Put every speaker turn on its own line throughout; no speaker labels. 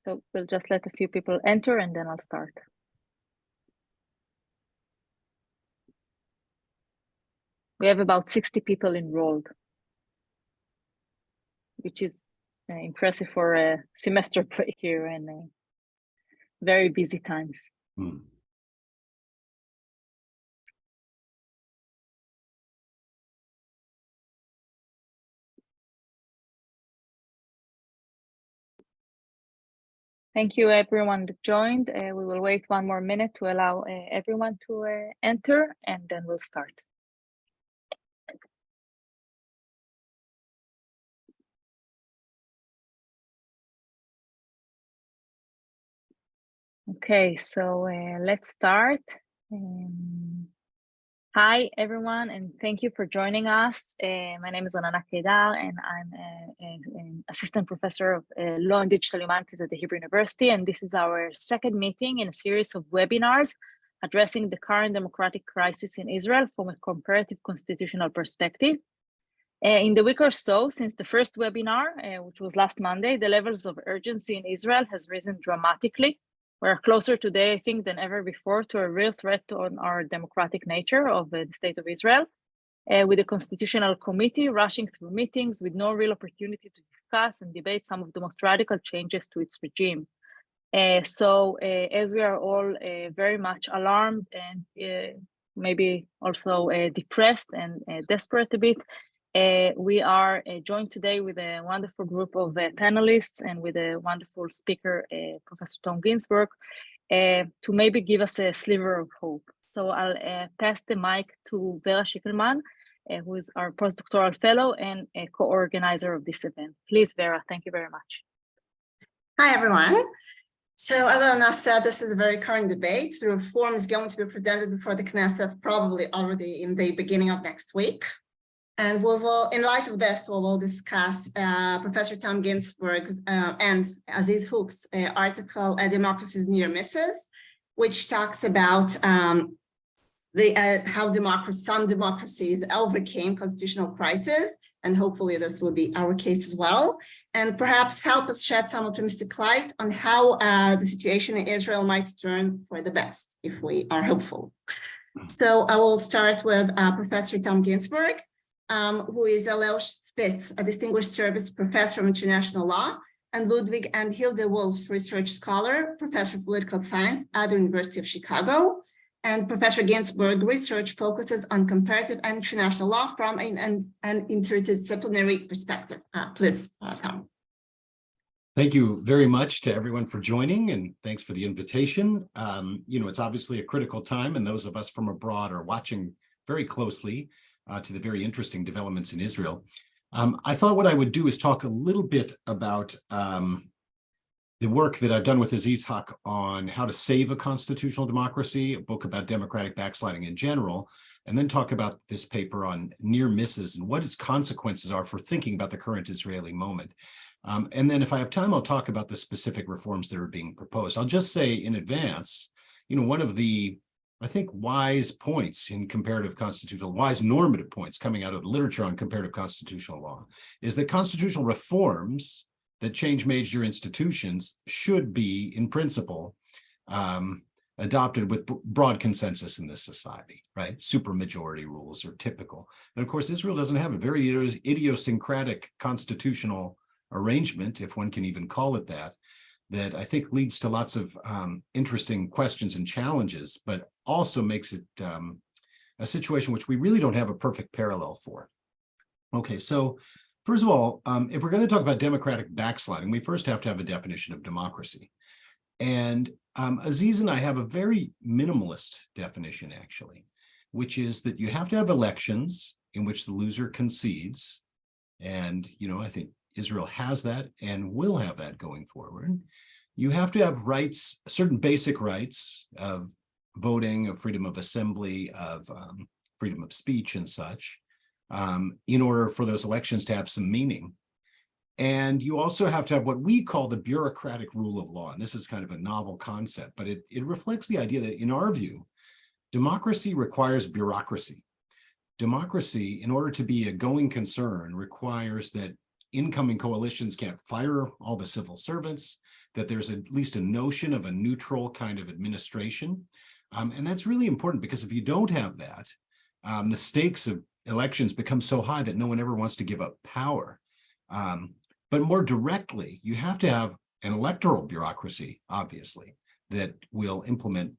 So we'll just let a few people enter and then I'll start. We have about 60 people enrolled, which is impressive for a semester break here and very busy times. Thank you, everyone that joined. We will wait one more minute to allow everyone to enter, and then we'll start. Okay, so let's start. Hi, everyone, and thank you for joining us. My name is Renana Keydar, and I'm an assistant professor of law and digital humanities at the Hebrew University. And this is our second meeting in a series of webinars addressing the current democratic crisis in Israel from a comparative constitutional perspective. In the week or so since the first webinar, which was last Monday, the levels of urgency in Israel has risen dramatically. We're closer today, I think, than ever before to a real threat on our democratic nature of the State of Israel, with the Constitutional Committee rushing through meetings with no real opportunity to discuss and debate some of the most radical changes to its regime. So as we are all very much alarmed and maybe also depressed and desperate a bit, we are joined today with a wonderful group of panelists and with a wonderful speaker, Professor Tom Ginsburg, to maybe give us a sliver of hope. So I'll pass the mic to Vera Shikhelman, who is our postdoctoral fellow and a co-organizer of this event. Please, Vera, thank you very much.
Hi, everyone. So as Anna said, this is a very current debate. The reform is going to be presented before the Knesset probably already in the beginning of next week. And we will, in light of this, we will discuss Professor Tom Ginsburg and Aziz Hook's article, Democracy's Near Misses, which talks about how some democracies overcame constitutional crisis, and hopefully this will be our case as well, and perhaps help us shed some optimistic light on how the situation in Israel might turn for the best, if we are hopeful. So I will start with Professor Tom Ginsburg, who is a Spitz, a distinguished service professor of international law, and Ludwig and Hilde Wolf Research Scholar, professor of political science at the University of Chicago. And Professor Ginsburg research focuses on comparative and international law from an interdisciplinary perspective. Please, Tom.
Thank you very much to everyone for joining, and thanks for the invitation. It's obviously a critical time, and those of us from abroad are watching very closely to the very interesting developments in Israel. I thought what I would do is talk a little bit about the work that I've done with Aziz Hook on how to save a constitutional democracy, a book about democratic backsliding in general, and then talk about this paper on near misses and what its consequences are for thinking about the current Israeli moment. And then if I have time, I'll talk about the specific reforms that are being proposed. I'll just say in advance, one of the, I think, wise points in wise normative points coming out of the literature on comparative constitutional law is that constitutional reforms that change major institutions should be, in principle, adopted with broad consensus in this society, right? Supermajority rules are typical. And of course, Israel doesn't have a very idiosyncratic constitutional arrangement, if one can even call it that I think leads to lots of interesting questions and challenges, but also makes it a situation which we really don't have a perfect parallel for. Okay, so first of all, if we're going to talk about democratic backsliding, we first have to have a definition of democracy. And Aziz and I have a very minimalist definition, actually, which is that you have to have elections in which the loser concedes. And, I think Israel has that and will have that going forward. You have to have rights, certain basic rights of voting, of freedom of assembly, of freedom of speech and such, in order for those elections to have some meaning. And you also have to have what we call the bureaucratic rule of law. And this is kind of a novel concept, but it reflects the idea that, in our view, democracy requires bureaucracy. Democracy, in order to be a going concern, requires that incoming coalitions can't fire all the civil servants, that there's at least a notion of a neutral kind of administration. And that's really important because if you don't have that, the stakes of elections become so high that no one ever wants to give up power. But more directly, you have to have an electoral bureaucracy, obviously, that will implement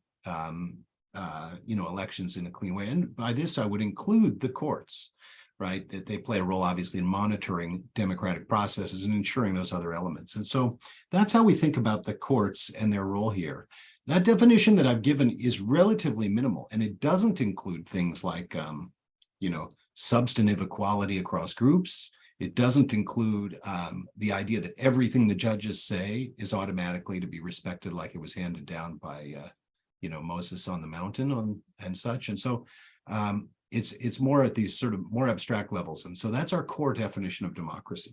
elections in a clean way. And by this, I would include the courts, right? That they play a role, obviously, in monitoring democratic processes and ensuring those other elements. And so that's how we think about the courts and their role here. That definition that I've given is relatively minimal, and it doesn't include things like, substantive equality across groups. It doesn't include the idea that everything the judges say is automatically to be respected, like it was handed down by, Moses on the mountain and such. And so it's more at these sort of more abstract levels. And so that's our core definition of democracy.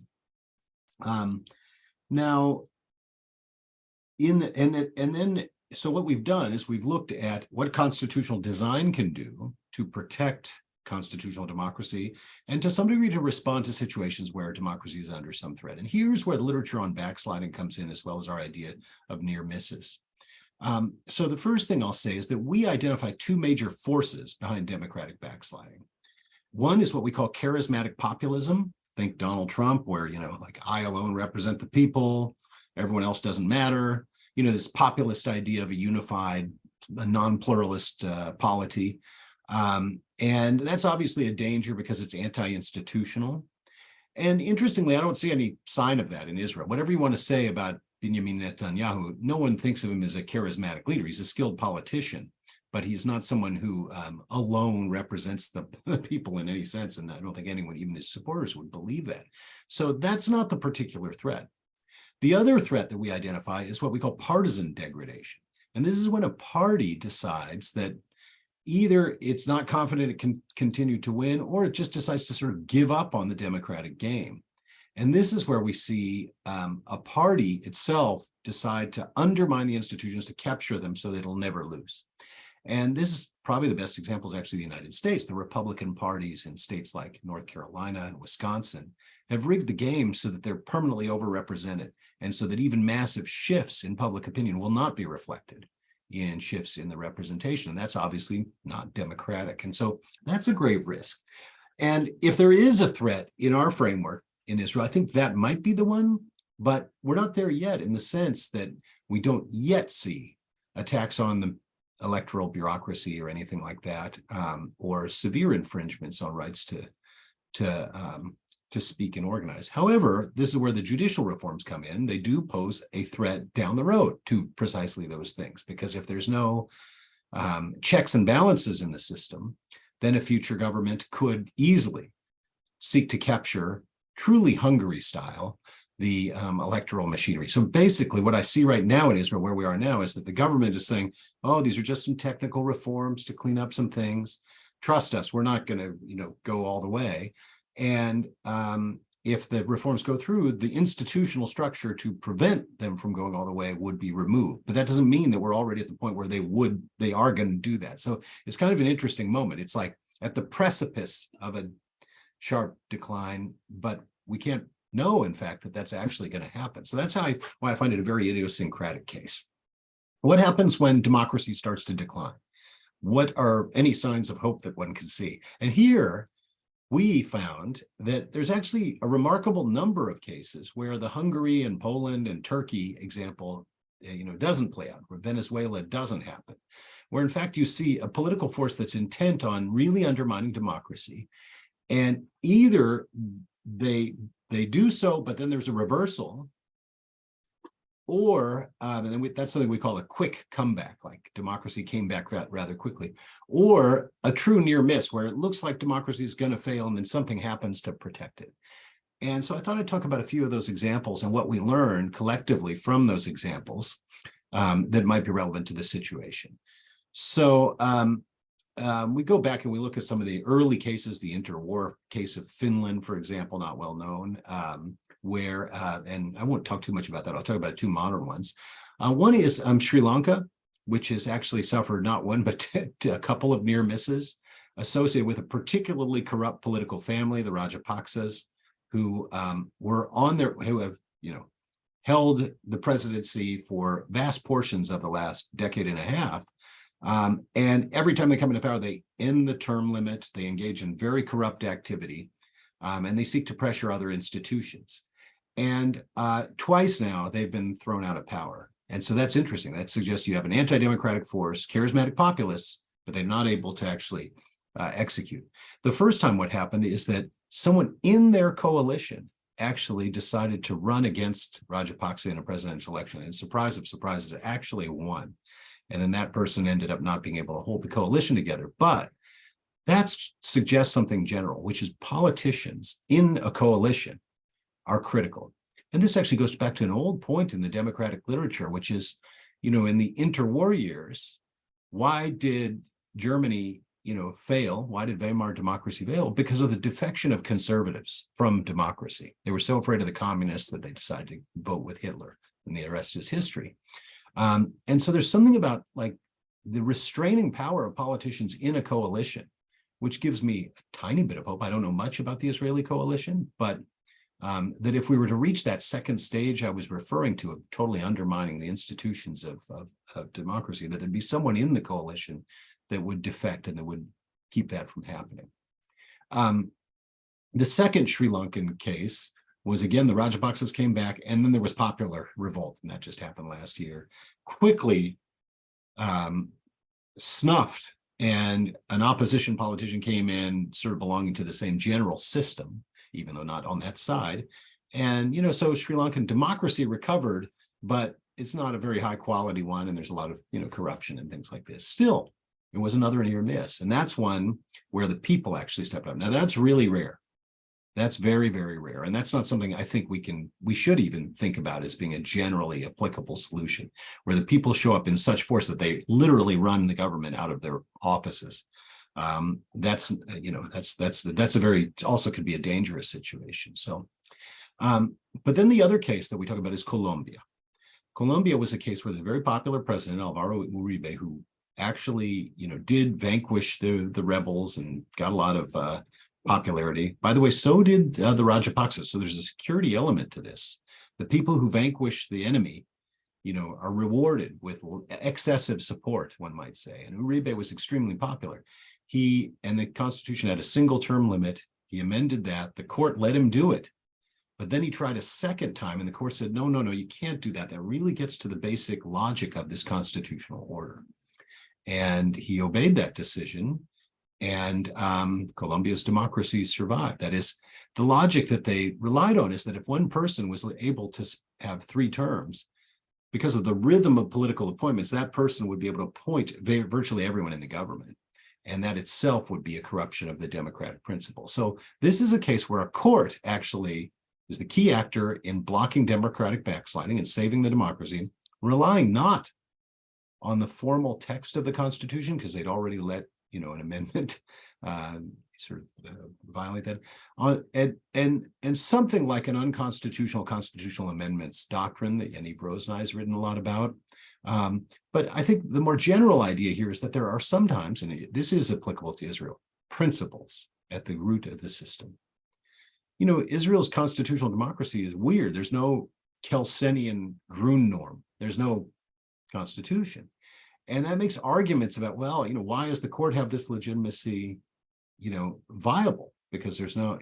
So what we've done is we've looked at what constitutional design can do to protect constitutional democracy and to some degree to respond to situations where democracy is under some threat. And here's where the literature on backsliding comes in, as well as our idea of near misses. So the first thing I'll say is that we identify two major forces behind democratic backsliding. One is what we call charismatic populism. Think Donald Trump, where, like I alone represent the people, everyone else doesn't matter. This populist idea of a unified, a non-pluralist polity. And that's obviously a danger because it's anti-institutional. And interestingly, I don't see any sign of that in Israel. Whatever you want to say about Benjamin Netanyahu, no one thinks of him as a charismatic leader. He's a skilled politician, but he's not someone who alone represents the people in any sense. And I don't think anyone, even his supporters, would believe that. So that's not the particular threat. The other threat that we identify is what we call partisan degradation. And this is when a party decides that either it's not confident it can continue to win, or it just decides to sort of give up on the democratic game. And this is where we see a party itself decide to undermine the institutions, to capture them so that it'll never lose. And this is probably the best example is actually the United States. The Republican parties in states like North Carolina and Wisconsin have rigged the game so that they're permanently overrepresented, and so that even massive shifts in public opinion will not be reflected in shifts in the representation. And that's obviously not democratic. And so that's a grave risk. And if there is a threat in our framework in Israel, I think that might be the one, but we're not there yet in the sense that we don't yet see attacks on the electoral bureaucracy or anything like that, or severe infringements on rights to speak and organize. However, this is where the judicial reforms come in. They do pose a threat down the road to precisely those things, because if there's no checks and balances in the system, then a future government could easily seek to capture, truly Hungary style, the electoral machinery. So basically what I see right now in Israel, where we are now, is that the government is saying, oh, these are just some technical reforms to clean up some things. Trust us, we're not going to, go all the way. And if the reforms go through, the institutional structure to prevent them from going all the way would be removed. But that doesn't mean that we're already at the point where they are going to do that. So it's kind of an interesting moment. It's like at the precipice of a sharp decline, but we can't know, in fact, that that's actually going to happen. So that's why I find it a very idiosyncratic case. What happens when democracy starts to decline? What are any signs of hope that one can see? And here, we found that there's actually a remarkable number of cases where the Hungary and Poland and Turkey example, doesn't play out, where Venezuela doesn't happen, where in fact you see a political force that's intent on really undermining democracy, and either they do so, but then there's a reversal, or and then that's something we call a quick comeback, like democracy came back rather quickly, or a true near miss, where it looks like democracy is going to fail and then something happens to protect it. And so I thought I'd talk about a few of those examples and what we learned collectively from those examples that might be relevant to the situation. So we go back and we look at some of the early cases, the interwar case of Finland, for example, not well known, where, and I won't talk too much about that. I'll talk about two modern ones. One is Sri Lanka, which has actually suffered not one, but a couple of near misses associated with a particularly corrupt political family, the Rajapaksas, who who have, held the presidency for vast portions of the last decade and a half. And every time they come into power, they end the term limit, they engage in very corrupt activity, and they seek to pressure other institutions. And twice now, they've been thrown out of power. And so that's interesting. That suggests you have an anti-democratic force, charismatic populists, but they're not able to actually execute. The first time what happened is that someone in their coalition actually decided to run against Rajapaksa in a presidential election, and surprise of surprises, actually won. And then that person ended up not being able to hold the coalition together. But that suggests something general, which is politicians in a coalition are critical. And this actually goes back to an old point in the democratic literature, which is, in the interwar years, why did Germany fail? Why did Weimar democracy fail? Because of the defection of conservatives from democracy. They were so afraid of the communists that they decided to vote with Hitler, and the rest is history. And so there's something about like the restraining power of politicians in a coalition, which gives me a tiny bit of hope. I don't know much about the Israeli coalition, but that if we were to reach that second stage I was referring to of totally undermining the institutions of democracy, that there'd be someone in the coalition that would defect and that would keep that from happening. The second Sri Lankan case was, again, the Rajapaksas came back, and then there was popular revolt, and that just happened last year, quickly snuffed, and an opposition politician came in sort of belonging to the same general system, even though not on that side. And, so Sri Lankan democracy recovered, but it's not a very high quality one, and there's a lot of, corruption and things like this. Still, it was another near miss, and that's one where the people actually stepped up. Now, that's really rare. That's very, very rare. And that's not something I think we should even think about as being a generally applicable solution, where the people show up in such force that they literally run the government out of their offices. That's a very, also could be a dangerous situation. So, but then the other case that we talk about is Colombia. Colombia was a case where the very popular president, Alvaro Uribe, who actually, did vanquish the rebels and got a lot of popularity. By the way, so did the Rajapaksas. So there's a security element to this. The people who vanquish the enemy, are rewarded with excessive support, one might say. And Uribe was extremely popular. And the Constitution had a single term limit. He amended that. The court let him do it. But then he tried a second time, and the court said, no, you can't do that. That really gets to the basic logic of this constitutional order. And he obeyed that decision. And Colombia's democracy survived. That is, the logic that they relied on is that if one person was able to have 3 terms, because of the rhythm of political appointments, that person would be able to appoint virtually everyone in the government. And that itself would be a corruption of the democratic principle. So this is a case where a court actually is the key actor in blocking democratic backsliding and saving the democracy, relying not on the formal text of the Constitution, because they'd already let an amendment violate that, and something like an unconstitutional constitutional amendments doctrine that Yaniv Rosnai has written a lot about. But I think the more general idea here is that there are sometimes, and this is applicable to Israel, principles at the root of the system. Israel's constitutional democracy is weird. There's no Kelsenian Grundnorm. There's no constitution. And that makes arguments about, why does the court have this legitimacy, viable? Because there's no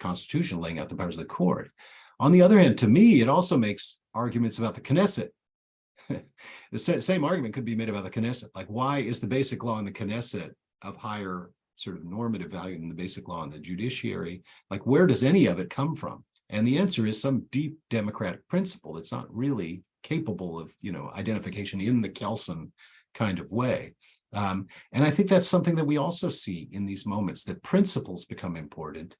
constitution laying out the powers of the court. On the other hand, to me, it also makes arguments about the Knesset. The same argument could be made about the Knesset. Like, why is the basic law in the Knesset of higher sort of normative value than the basic law in the judiciary? Like, where does any of it come from? And the answer is some deep democratic principle that's not really capable of, identification in the Kelsen kind of way. And I think that's something that we also see in these moments, that principles become important,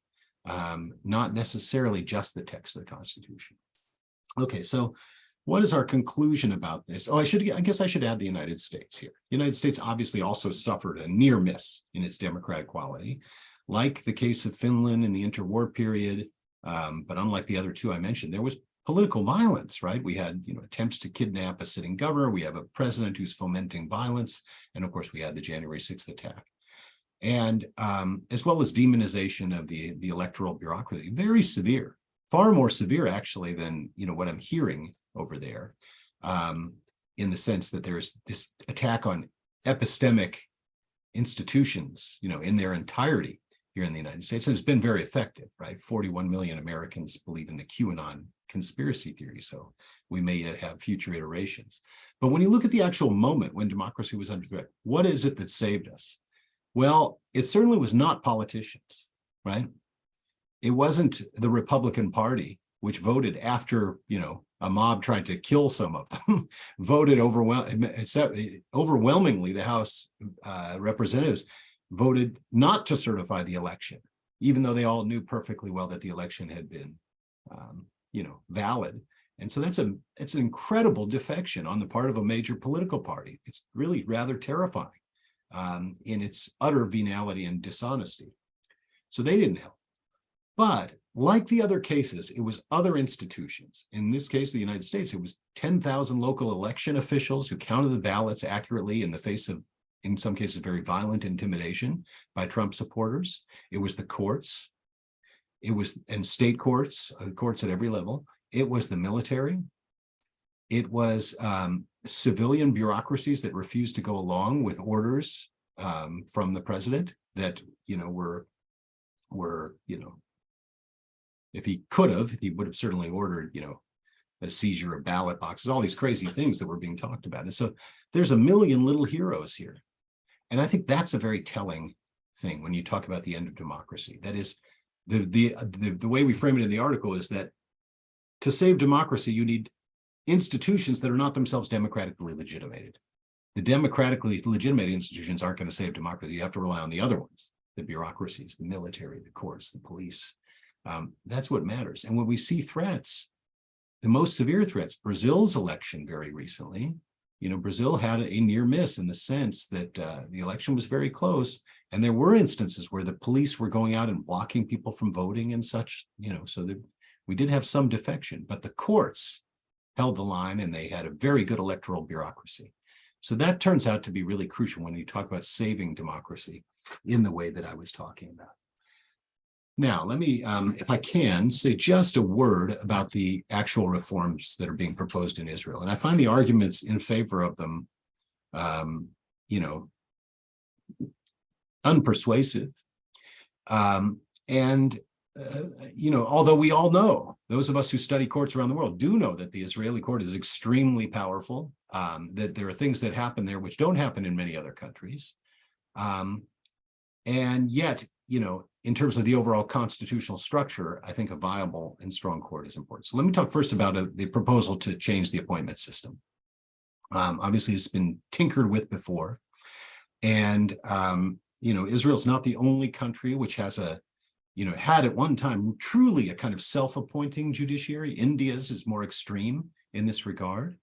not necessarily just the text of the Constitution. Okay, so what is our conclusion about this? I guess I should add the United States here. The United States obviously also suffered a near miss in its democratic quality, like the case of Finland in the interwar period. But unlike the other two I mentioned, there was political violence, right? We had, attempts to kidnap a sitting governor. We have a president who's fomenting violence. And of course, we had the January 6th attack. and as well as demonization of the electoral bureaucracy. Very severe, far more severe actually than what I'm hearing over there, in the sense that there's this attack on epistemic institutions, in their entirety here in the United States. It's been very effective, right? 41 million Americans believe in the QAnon conspiracy theory, so we may yet have future iterations. But when you look at the actual moment when democracy was under threat, what is it that saved us? Well, it certainly was not politicians, right? It wasn't the Republican Party, which voted after, a mob tried to kill some of them, voted overwhelmingly. The House representatives voted not to certify the election, even though they all knew perfectly well that the election had been, valid. And so it's an incredible defection on the part of a major political party. It's really rather terrifying in its utter venality and dishonesty. So they didn't help. But like the other cases, it was other institutions. In this case, the United States, it was 10,000 local election officials who counted the ballots accurately in the face of, in some cases, very violent intimidation by Trump supporters. It was the courts. It was, and state courts, courts at every level. It was the military. It was civilian bureaucracies that refused to go along with orders from the president that, were if he could have, he would have certainly ordered, a seizure of ballot boxes, all these crazy things that were being talked about. And so there's a million little heroes here. And I think that's a very telling thing when you talk about the end of democracy. That is, the way we frame it in the article is that to save democracy, you need institutions that are not themselves democratically legitimated. The democratically legitimated institutions aren't going to save democracy. You have to rely on the other ones, the bureaucracies, the military, the courts, the police. That's what matters. And when we see threats, the most severe threats, Brazil's election very recently, Brazil had a near miss in the sense that the election was very close. And there were instances where the police were going out and blocking people from voting and such, so that we did have some defection, but the courts held the line and they had a very good electoral bureaucracy. So that turns out to be really crucial when you talk about saving democracy in the way that I was talking about. Now, let me, if I can, say just a word about the actual reforms that are being proposed in Israel. And I find the arguments in favor of them, unpersuasive. Although we all know, those of us who study courts around the world do know that the Israeli court is extremely powerful, that there are things that happen there which don't happen in many other countries. And yet, in terms of the overall constitutional structure, I think a viable and strong court is important. So let me talk first about the proposal to change the appointment system. Obviously, it's been tinkered with before. And, Israel's not the only country which has had at one time truly a kind of self-appointing judiciary. India's is more extreme in this regard.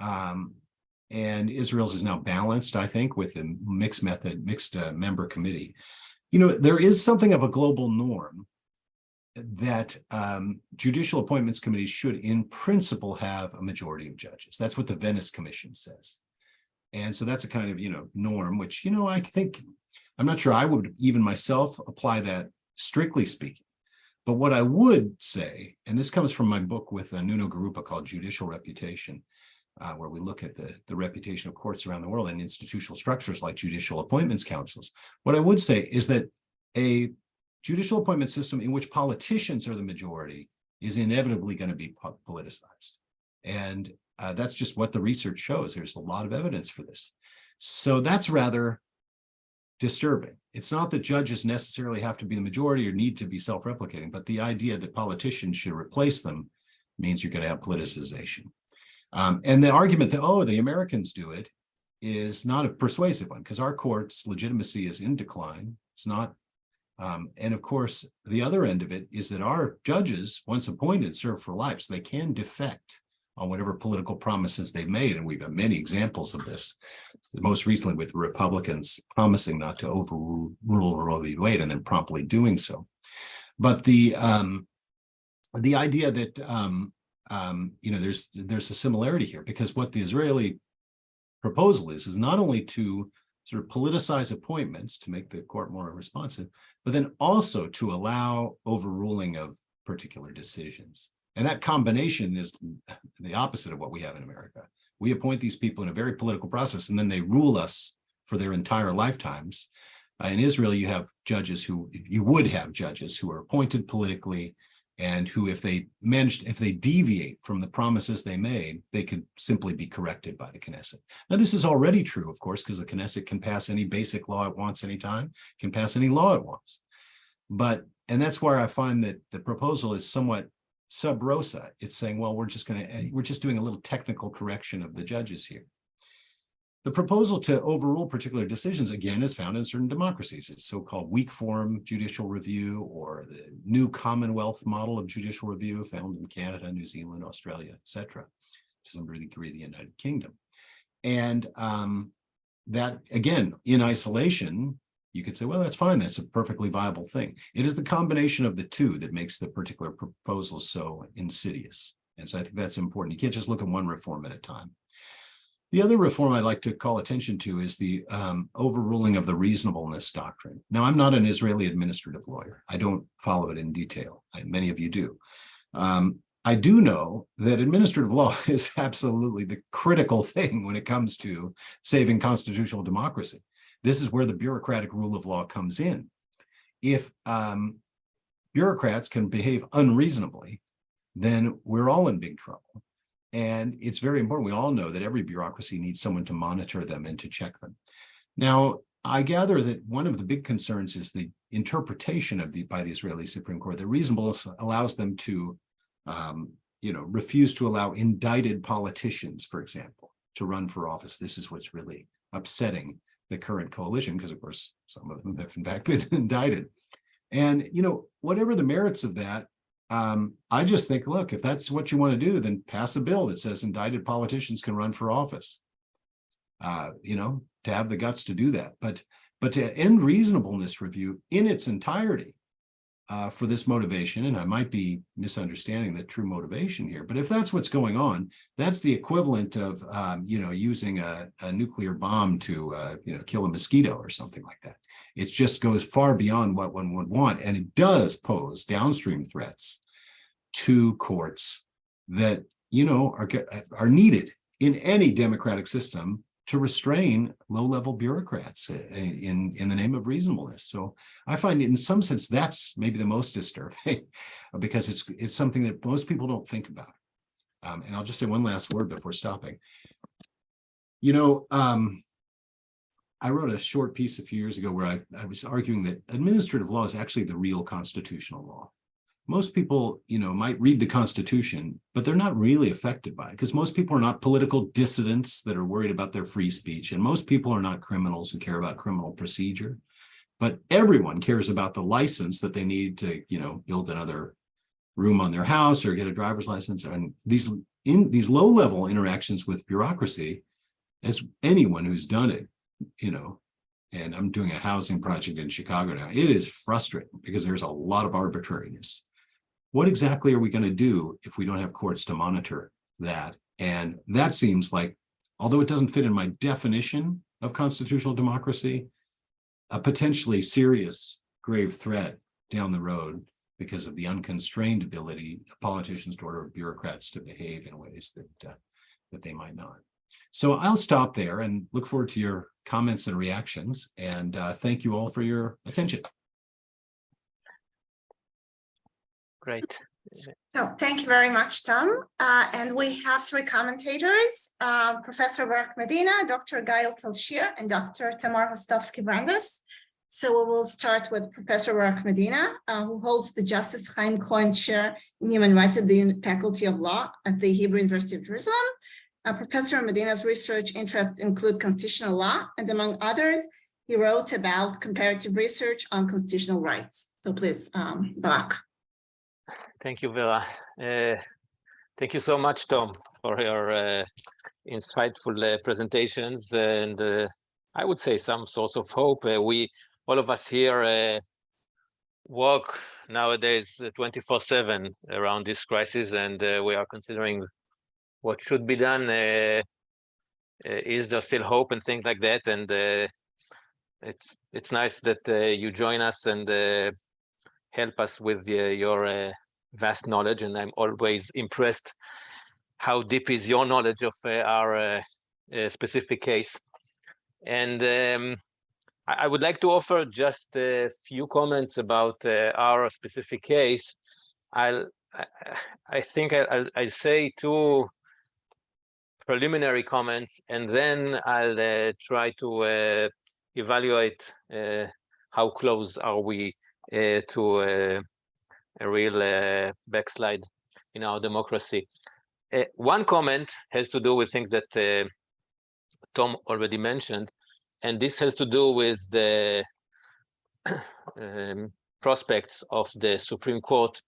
And Israel's is now balanced, I think, with a mixed member committee. There is something of a global norm that judicial appointments committees should, in principle, have a majority of judges. That's what the Venice Commission says. And so that's a kind of, norm, which, I think, I'm not sure I would even myself apply that strictly speaking. But what I would say, and this comes from my book with Nuno Garupa called Judicial Reputation, where we look at the reputation of courts around the world and institutional structures like judicial appointments councils. What I would say is that a judicial appointment system in which politicians are the majority is inevitably going to be politicized. And that's just what the research shows. There's a lot of evidence for this. So that's rather disturbing. It's not that judges necessarily have to be the majority or need to be self-replicating, but the idea that politicians should replace them means you're going to have politicization. And the argument that, the Americans do it is not a persuasive one, because our court's legitimacy is in decline. It's not. And of course, the other end of it is that our judges, once appointed, serve for life, so they can defect on whatever political promises they've made. And we've got many examples of this, most recently with Republicans promising not to overrule Roe v. Wade and then promptly doing so. But the idea that there's a similarity here, because what the Israeli proposal is not only to sort of politicize appointments to make the court more responsive, but then also to allow overruling of particular decisions. And that combination is the opposite of what we have in America. We appoint these people in a very political process, and then they rule us for their entire lifetimes. In Israel, you have judges who, you would have judges who are appointed politically, and who, if they deviate from the promises they made, they could simply be corrected by the Knesset. Now, this is already true, of course, because the Knesset can pass any basic law it wants anytime, can pass any law it wants. And that's where I find that the proposal is somewhat sub rosa. It's saying, well, we're just doing a little technical correction of the judges here. The proposal to overrule particular decisions, again, is found in certain democracies. It's so-called weak form judicial review, or the new Commonwealth model of judicial review found in Canada, New Zealand, Australia, etc., to some degree, the United Kingdom. And that, again, in isolation, you could say, well, that's fine. That's a perfectly viable thing. It is the combination of the two that makes the particular proposal so insidious. And so I think that's important. You can't just look at one reform at a time. The other reform I'd like to call attention to is the overruling of the reasonableness doctrine. Now, I'm not an Israeli administrative lawyer. I don't follow it in detail. Many of you do. I do know that administrative law is absolutely the critical thing when it comes to saving constitutional democracy. This is where the bureaucratic rule of law comes in. If bureaucrats can behave unreasonably, then we're all in big trouble. And it's very important. We all know that every bureaucracy needs someone to monitor them and to check them. Now, I gather that one of the big concerns is the interpretation of by the Israeli Supreme Court. The reasonableness allows them to, refuse to allow indicted politicians, for example, to run for office. This is what's really upsetting the current coalition, because, of course, some of them have in fact been indicted. And, whatever the merits of that, I just think, look, if that's what you want to do, then pass a bill that says indicted politicians can run for office, to have the guts to do that. But to end reasonableness review in its entirety for this motivation, and I might be misunderstanding the true motivation here, but if that's what's going on, that's the equivalent of, using a nuclear bomb to, kill a mosquito or something like that. It just goes far beyond what one would want, and it does pose downstream threats to courts that, are needed in any democratic system to restrain low-level bureaucrats in the name of reasonableness. So I find in some sense that's maybe the most disturbing because it's something that most people don't think about. And I'll just say one last word before stopping. I wrote a short piece a few years ago where I was arguing that administrative law is actually the real constitutional law. Most people, might read the Constitution, but they're not really affected by it because most people are not political dissidents that are worried about their free speech. And most people are not criminals who care about criminal procedure. But everyone cares about the license that they need to, build another room on their house or get a driver's license. And these low-level interactions with bureaucracy, as anyone who's done it, and I'm doing a housing project in Chicago now, it is frustrating because there's a lot of arbitrariness. What exactly are we going to do if we don't have courts to monitor that? And that seems like, although it doesn't fit in my definition of constitutional democracy, a potentially serious, grave threat down the road because of the unconstrained ability of politicians to order bureaucrats to behave in ways that they might not. So I'll stop there and look forward to your comments and reactions. And thank you all for your attention.
Great.
So thank you very much, Tom. And we have three commentators, Professor Barak Medina, Dr. Gayil Talshir, and Dr. Tamar Hostovsky. So we will start with Professor Barak Medina, who holds the Justice Haim Cohn Chair in Human Rights at the Faculty of Law at the Hebrew University of Jerusalem. Professor Medina's research interests include constitutional law, and among others, he wrote about comparative research on constitutional rights. So please, Barak.
Thank you, Vera. Thank you so much, Tom, for your insightful presentations, and I would say some source of hope. All of us here work nowadays 24/7 around this crisis, and we are considering what should be done. Is there still hope and things like that? And it's nice that you join us and help us with your vast knowledge, and I'm always impressed how deep is your knowledge of our specific case. And I would like to offer just a few comments about our specific case. I think I'll say two preliminary comments, and then I'll try to evaluate how close are we to a real backslide in our democracy. One comment has to do with things that Tom already mentioned, and this has to do with the prospects of the Supreme Court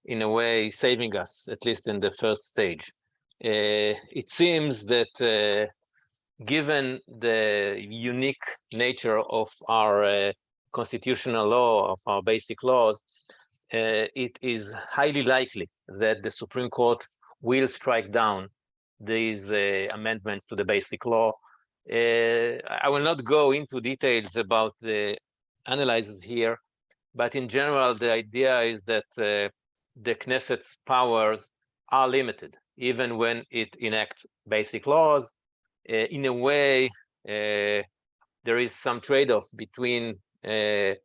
in a way saving us, at least in the first stage. It seems that given the unique nature of our constitutional law, of our basic laws, it is highly likely that the Supreme Court will strike down these amendments to the basic law. I will not go into details about the analysis here, but in general, the idea is that the Knesset's powers are limited, even when it enacts basic laws. In a way, there is some trade-off between the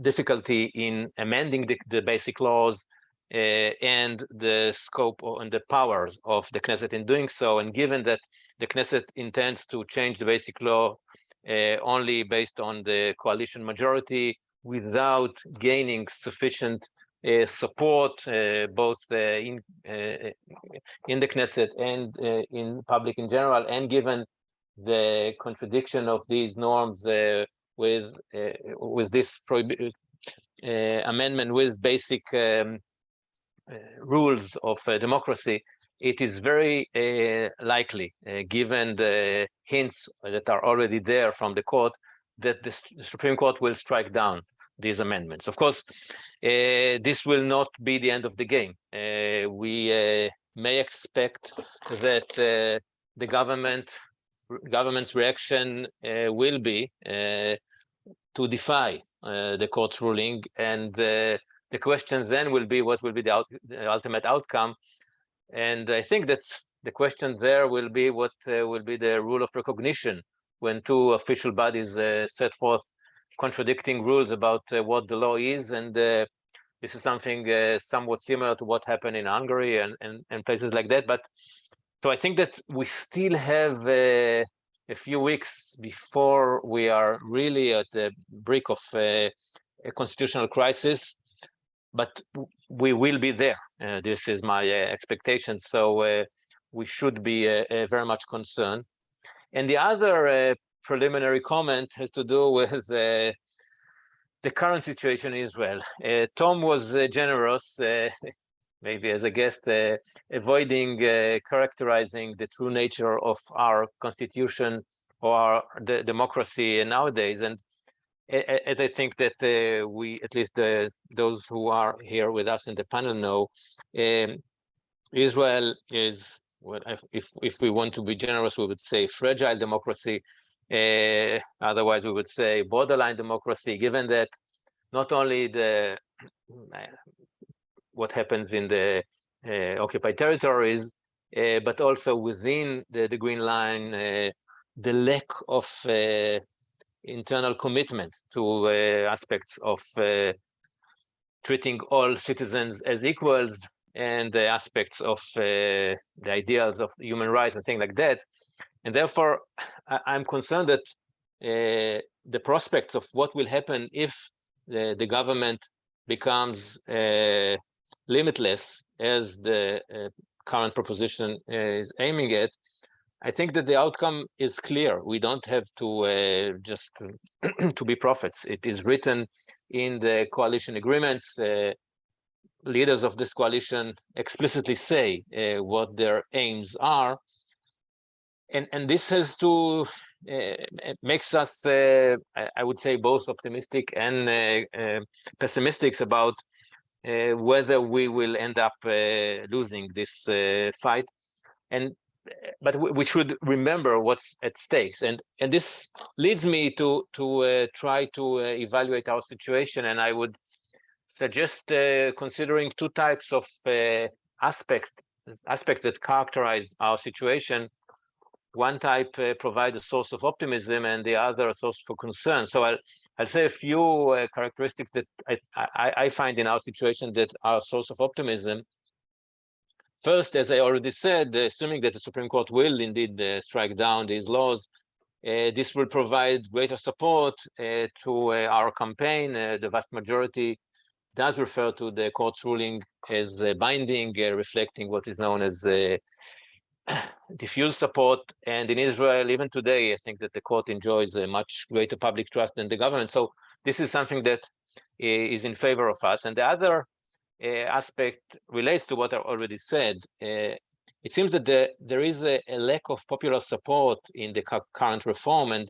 difficulty in amending the basic laws and the scope and the powers of the Knesset in doing so. And given that the Knesset intends to change the basic law only based on the coalition majority without gaining sufficient support both in the Knesset and in public in general, and given the contradiction of these norms with this amendment with basic rules of democracy, it is very likely, given the hints that are already there from the court, that the Supreme Court will strike down these amendments. Of course, this will not be the end of the game. We may expect that the government's reaction will be to defy the court's ruling, and the question then will be what will be the ultimate outcome. And I think that the question there will be what will be the rule of recognition when two official bodies set forth contradicting rules about what the law is. And this is something somewhat similar to what happened in Hungary and places like that. But so I think that we still have a few weeks before we are really at the brink of a constitutional crisis, but we will be there. This is my expectation. So we should be very much concerned. And the other preliminary comment has to do with the current situation in Israel. Tom was generous, maybe as a guest, avoiding characterizing the true nature of our constitution or the democracy nowadays. And as I think that we, at least those who are here with us in the panel know, Israel is, well, if we want to be generous, we would say fragile democracy. Otherwise, we would say borderline democracy, given that not only what happens in the occupied territories, but also within the Green Line, the lack of internal commitment to aspects of treating all citizens as equals, and the aspects of the ideals of human rights and things like that. And therefore, I'm concerned that the prospects of what will happen if the government becomes limitless, as the current proposition is aiming at, I think that the outcome is clear. We don't have to just to be prophets. It is written in the coalition agreements. Leaders of this coalition explicitly say what their aims are. And this has to, makes us, I would say, both optimistic and pessimistic about whether we will end up losing this fight. And but we should remember what's at stakes, and this leads me to try to evaluate our situation, and I would suggest considering two types of aspects that characterize our situation. One type provides a source of optimism, and the other a source for concern. So I'll say a few characteristics that I find in our situation that are a source of optimism. First, as I already said, assuming that the Supreme Court will indeed strike down these laws, this will provide greater support to our campaign. The vast majority does refer to the court's ruling as binding, reflecting what is known as diffuse support. And in Israel, even today, I think that the court enjoys a much greater public trust than the government. So this is something that is in favor of us. And the other aspect relates to what I already said. It seems that there is a lack of popular support in the current reform, and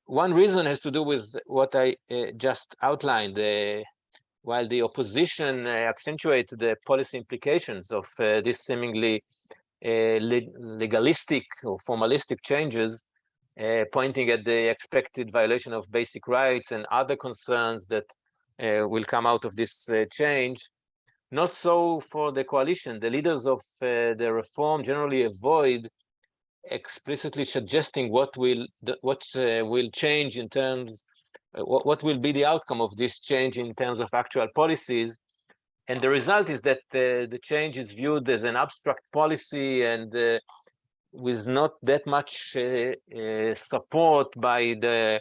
one reason has to do with what I just outlined. While the opposition accentuates the policy implications of this seemingly legalistic or formalistic changes, pointing at the expected violation of basic rights and other concerns that will come out of this change. Not so for the coalition. The leaders of the reform generally avoid explicitly suggesting what will change in terms, what will be the outcome of this change in terms of actual policies. And the result is that the change is viewed as an abstract policy and with not that much support by the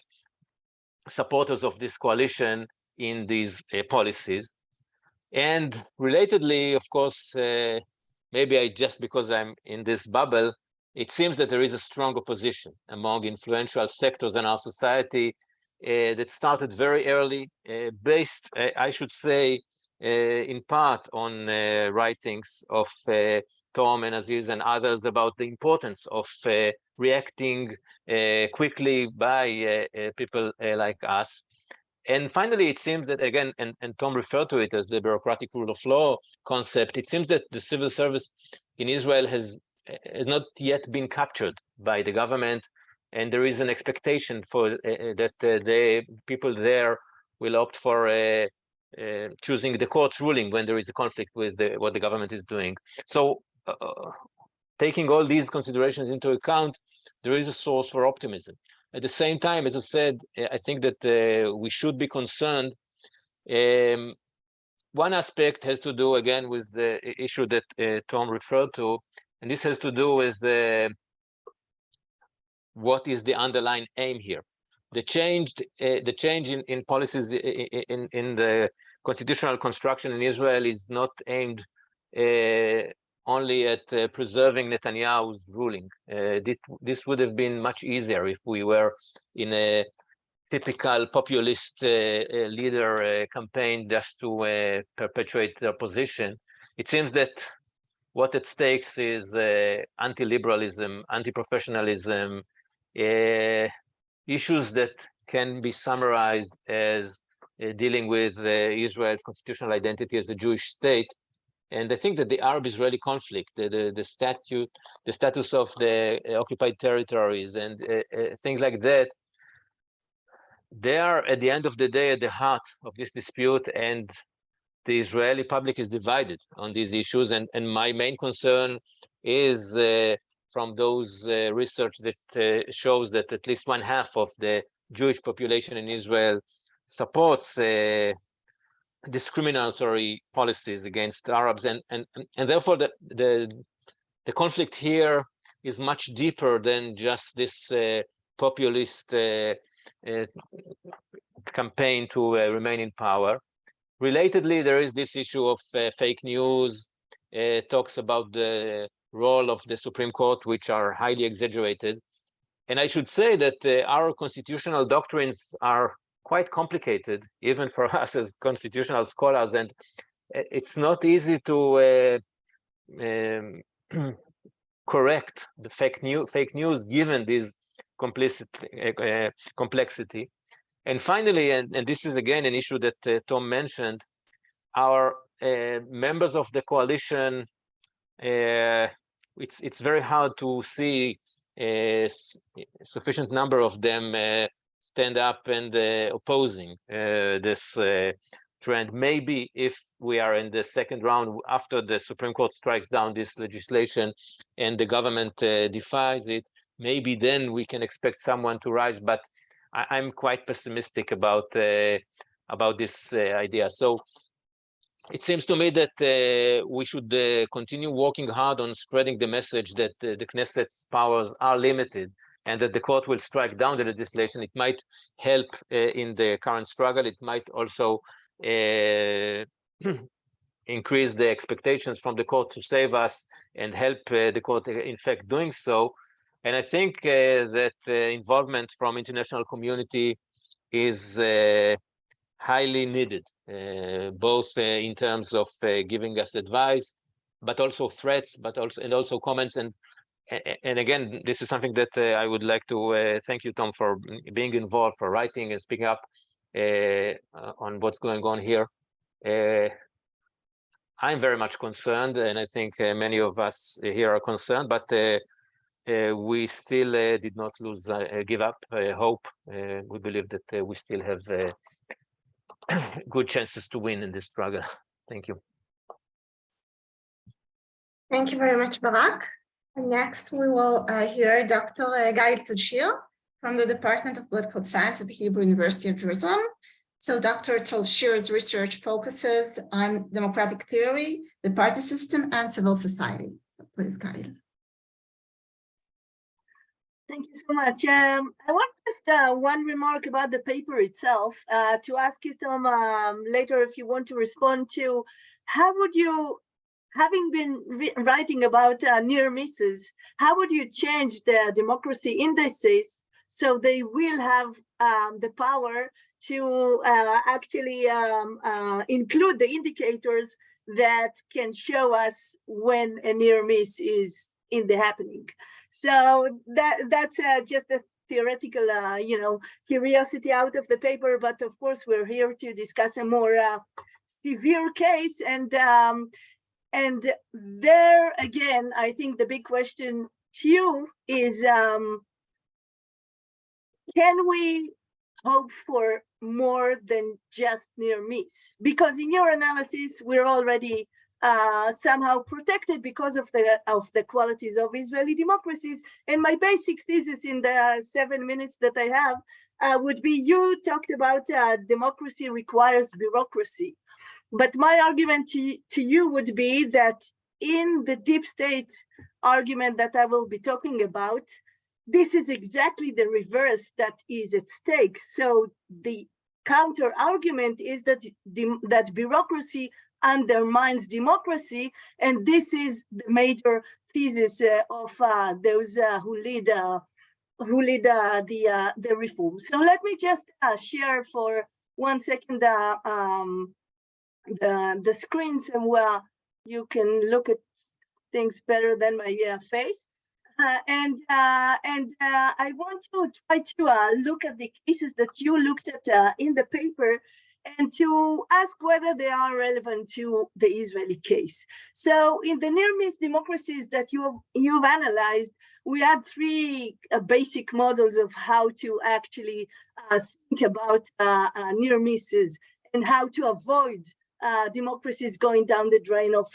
supporters of this coalition in these policies. And relatedly, of course, maybe just because I'm in this bubble, it seems that there is a strong opposition among influential sectors in our society that started very early, based, I should say, in part on writings of Tom and Aziz and others about the importance of reacting quickly by people like us. And finally, it seems that, again, and Tom referred to it as the bureaucratic rule of law concept, it seems that the civil service in Israel has not yet been captured by the government, and there is an expectation for that the people there will opt for choosing the court's ruling when there is a conflict with what the government is doing. So taking all these considerations into account, there is a source for optimism. At the same time, as I said, I think that we should be concerned. One aspect has to do, again, with the issue that Tom referred to, and this has to do with what is the underlying aim here. The change in policies in the constitutional construction in Israel is not aimed only at preserving Netanyahu's ruling. This would have been much easier if we were in a typical populist leader campaign just to perpetuate their position. It seems that what at stakes is anti-liberalism, anti-professionalism, issues that can be summarized as dealing with Israel's constitutional identity as a Jewish state. And I think that the Arab-Israeli conflict, the status of the occupied territories and things like that, they are, at the end of the day, at the heart of this dispute, and the Israeli public is divided on these issues. And my main concern is from those research that shows that at least 1/2 of the Jewish population in Israel supports discriminatory policies against Arabs, and therefore the conflict here is much deeper than just this populist campaign to remain in power. Relatedly, there is this issue of fake news, talks about the role of the Supreme Court, which are highly exaggerated. And I should say that our constitutional doctrines are quite complicated, even for us as constitutional scholars, and it's not easy to correct the fake news given this complexity. And finally, and this is again an issue that Tom mentioned, our members of the coalition it's very hard to see a sufficient number of them stand up and opposing this trend. Maybe if we are in the second round after the Supreme Court strikes down this legislation and the government defies it, maybe then we can expect someone to rise. But I'm quite pessimistic about this idea. So it seems to me that we should continue working hard on spreading the message that the Knesset's powers are limited and that the court will strike down the legislation. It might help in the current struggle. It might also increase the expectations from the court to save us and help the court, in fact, doing so. And I think that involvement from international community is highly needed, both in terms of giving us advice, but also threats, but also comments. And again, this is something that I would like to thank you, Tom, for being involved, for writing and speaking up on what's going on here. I'm very much concerned, and I think many of us here are concerned, but we still did not give up hope. We believe that we still have good chances to win in this struggle. Thank you.
Thank you very much, Barak. And next, we will hear Dr. Gayil Talshir from the Department of Political Science at the Hebrew University of Jerusalem. So Dr. Talshir's research focuses on democratic theory, the party system, and civil society. So please, Gayil.
Thank you so much. I want just one remark about the paper itself to ask you, Tom, later if you want to respond to how would you, having been writing about near misses, how would you change the democracy indices so they will have the power to actually include the indicators that can show us when a near miss is in the happening? So that's just a theoretical, curiosity out of the paper. But of course, we're here to discuss a more severe case. And there again, I think the big question to you is, can we hope for more than just near miss? Because in your analysis, we're already somehow protected because of the qualities of Israeli democracies. And my basic thesis in the 7 minutes that I have would be, you talked about democracy requires bureaucracy. But my argument to you would be that in the deep state argument that I will be talking about, this is exactly the reverse that is at stake. So the counter argument is that that bureaucracy undermines democracy, and this is the major thesis of those who lead the reform. So let me just share for 1 second the screen somewhere you can look at things better than my face. And I want to try to look at the cases that you looked at in the paper and to ask whether they are relevant to the Israeli case. So in the near-miss democracies that you've analyzed, we had 3 basic models of how to actually think about near misses and how to avoid democracies going down the drain of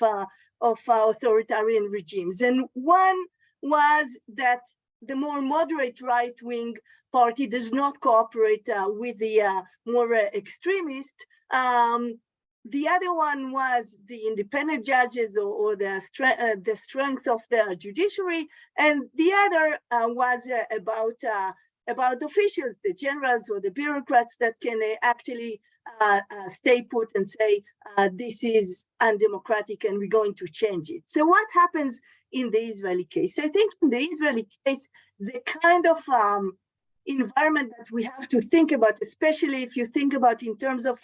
authoritarian regimes. And one was that the more moderate right-wing party does not cooperate with the more extremist. The other one was the independent judges or the strength of the judiciary, and the other was about officials, the generals or the bureaucrats that can actually stay put and say this is undemocratic and we're going to change it. So what happens in the Israeli case? I think in the Israeli case, the kind of environment that we have to think about, especially if you think about in terms of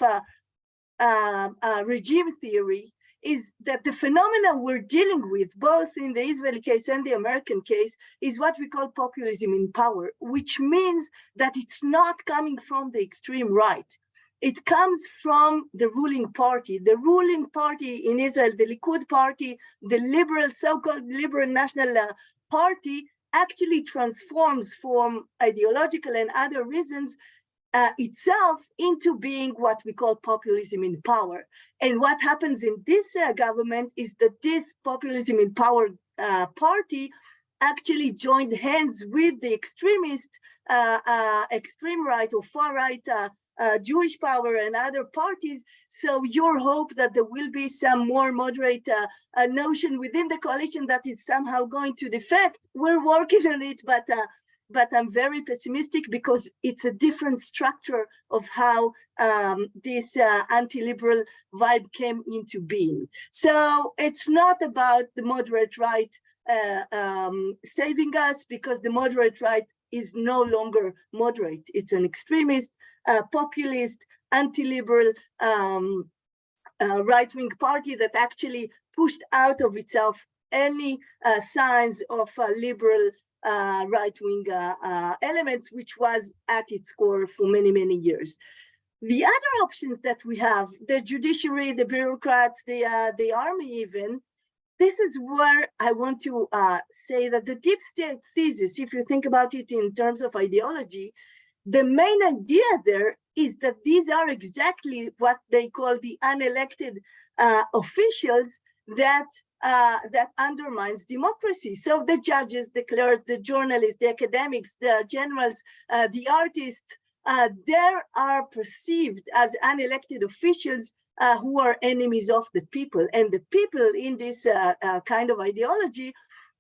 regime theory, is that the phenomena we're dealing with, both in the Israeli case and the American case, is what we call populism in power, which means that it's not coming from the extreme right. it comes from the ruling party. The ruling party in Israel, the Likud party, the liberal, so-called liberal national party, actually transforms from ideological and other reasons itself into being what we call populism in power. And what happens in this government is that this populism in power party actually joined hands with the extremist, extreme right or far right Jewish power and other parties. So your hope that there will be some more moderate notion within the coalition that is somehow going to defect, we're working on it, but I'm very pessimistic because it's a different structure of how this anti-liberal vibe came into being. So it's not about the moderate right saving us, because the moderate right is no longer moderate. It's an extremist, populist, anti-liberal right-wing party that actually pushed out of itself any signs of liberal right-wing elements, which was at its core for many, many years. The other options that we have, the judiciary, the bureaucrats, the army even, this is where I want to say that the deep state thesis, if you think about it in terms of ideology, the main idea there is that these are exactly what they call the unelected officials that undermines democracy. So the judges, the clerks, the journalists, the academics, the generals, the artists, they are perceived as unelected officials who are enemies of the people. And the people in this kind of ideology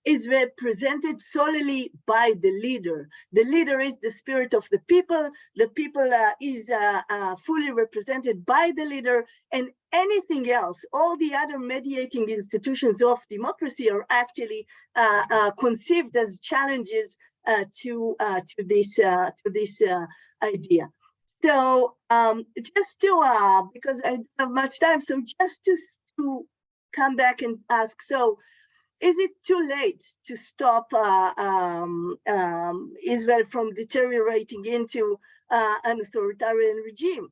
is represented solely by the leader. The leader is the spirit of the people. The people is fully represented by the leader, and anything else, all the other mediating institutions of democracy are actually conceived as challenges to this idea. So just to, because I don't have much time, so just to come back and ask, so is it too late to stop Israel from deteriorating into an authoritarian regime?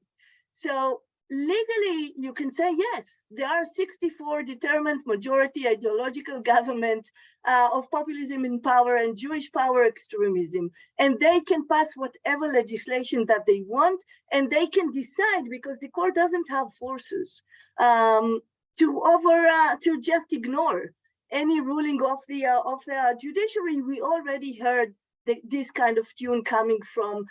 So legally, you can say yes, there are 64 determined majority ideological government of populism in power and Jewish power extremism. And they can pass whatever legislation that they want, and they can decide, because the court doesn't have forces to just ignore any ruling of the judiciary. We already heard this kind of tune coming from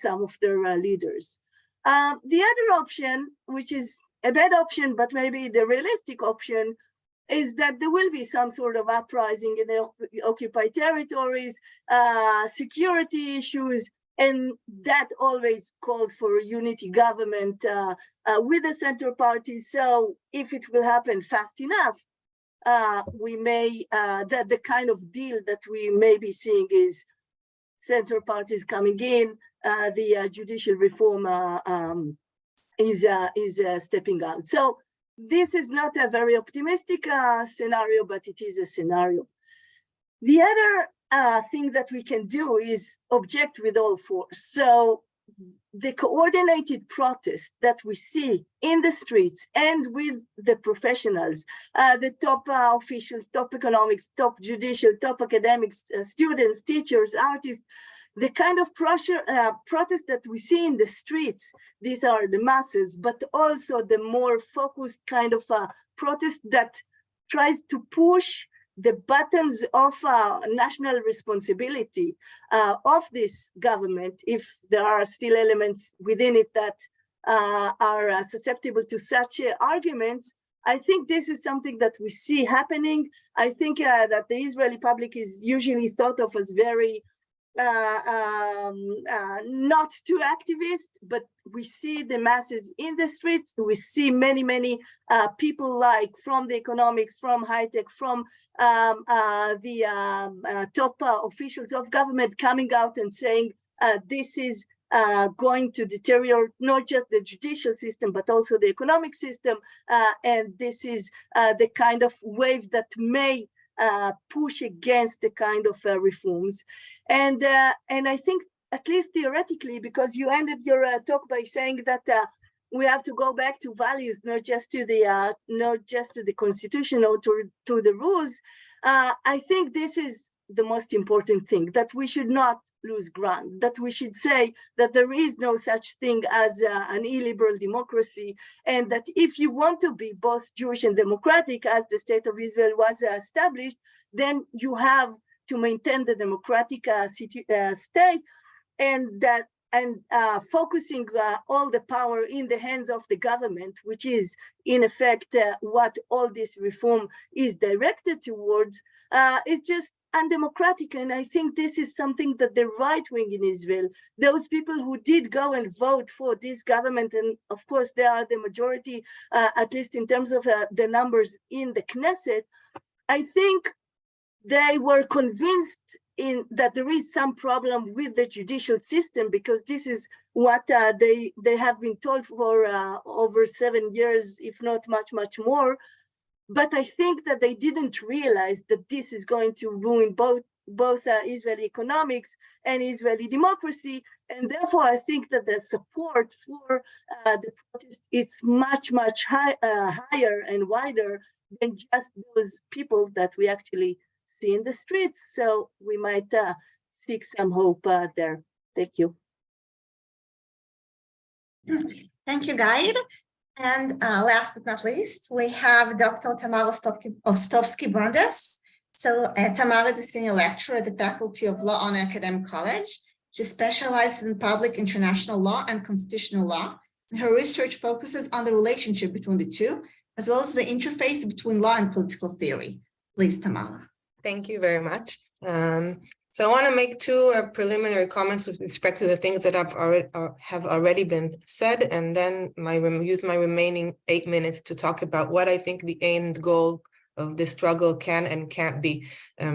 some of their leaders. The other option, which is a bad option, but maybe the realistic option, is that there will be some sort of uprising in the occupied territories, security issues, and that always calls for a unity government with the center party. So if it will happen fast enough, we may, that the kind of deal that we may be seeing is center parties coming in, the judicial reform is stepping out. So this is not a very optimistic scenario, but it is a scenario. The other thing that we can do is object with all force. So the coordinated protest that we see in the streets and with the professionals, the top officials, top economics, top judicial, top academics, students, teachers, artists, the kind of protest that we see in the streets, these are the masses, but also the more focused kind of protest that tries to push the buttons of national responsibility of this government, if there are still elements within it that are susceptible to such arguments. I think this is something that we see happening. I think that the Israeli public is usually thought of as very not too activist, but we see the masses in the streets. We see many people, like from the economics, from high tech, from the top officials of government coming out and saying this is going to deteriorate not just the judicial system, but also the economic system. And this is the kind of wave that may push against the kind of reforms. And I think, at least theoretically, because you ended your talk by saying that we have to go back to values, not just to the constitution or to the rules. I think this is the most important thing, that we should not lose ground, that we should say that there is no such thing as an illiberal democracy, and that if you want to be both Jewish and democratic, as the state of Israel was established, then you have to maintain the democratic state, and focusing all the power in the hands of the government, which is in effect what all this reform is directed towards, is just undemocratic. And I think this is something that the right wing in Israel, those people who did go and vote for this government, and of course they are the majority, at least in terms of the numbers in the Knesset, I think they were convinced that there is some problem with the judicial system, because this is what they have been told for over 7 years, if not much more. But I think that they didn't realize that this is going to ruin both Israeli economics and Israeli democracy, and therefore I think that the support for the protest is much higher and wider than just those people that we actually see in the streets. So we might seek some hope there. Thank you.
Thank you, Gayil. And last but not least, we have Dr. Tamar Hostovsky-Brandes. So Tamar is a senior lecturer at the Faculty of Law on Academic College. She specializes in public international law and constitutional law. And her research focuses on the relationship between the two, as well as the interface between law and political theory. Please, Tamar.
Thank you very much. So I want to make two preliminary comments with respect to the things that have already been said, and then use my remaining 8 minutes to talk about what I think the end goal of this struggle can and can't be,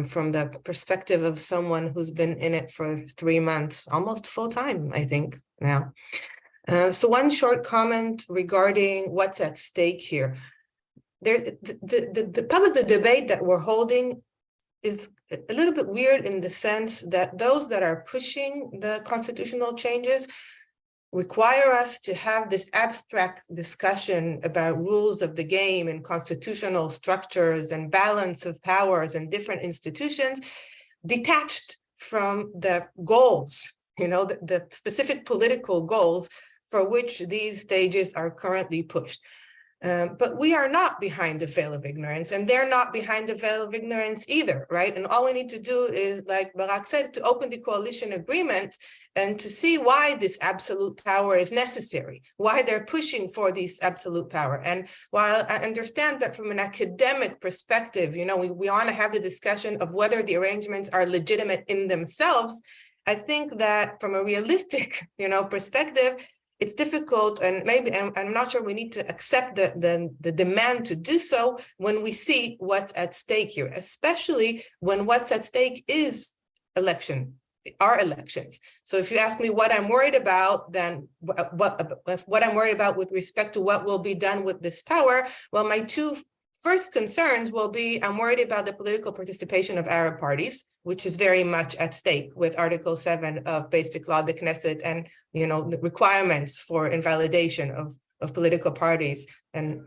from the perspective of someone who's been in it for 3 months, almost full time, I think now. So one short comment regarding what's at stake here. The debate that we're holding is a little bit weird in the sense that those that are pushing the constitutional changes require us to have this abstract discussion about rules of the game and constitutional structures and balance of powers and different institutions, detached from the goals, the specific political goals for which these stages are currently pushed. But we are not behind the veil of ignorance, and they're not behind the veil of ignorance either, right? And all we need to do is, like Barak said, to open the coalition agreement and to see why this absolute power is necessary, why they're pushing for this absolute power. And while I understand that from an academic perspective, we want to have the discussion of whether the arrangements are legitimate in themselves, I think that from a realistic, perspective, it's difficult, and maybe I'm not sure we need to accept the demand to do so when we see what's at stake here, especially when what's at stake is our elections. So if you ask me what I'm worried about, then what I'm worried about with respect to what will be done with this power, well, my two first concerns will be, I'm worried about the political participation of Arab parties, which is very much at stake with Article 7 of Basic Law, the Knesset, and the requirements for invalidation of political parties and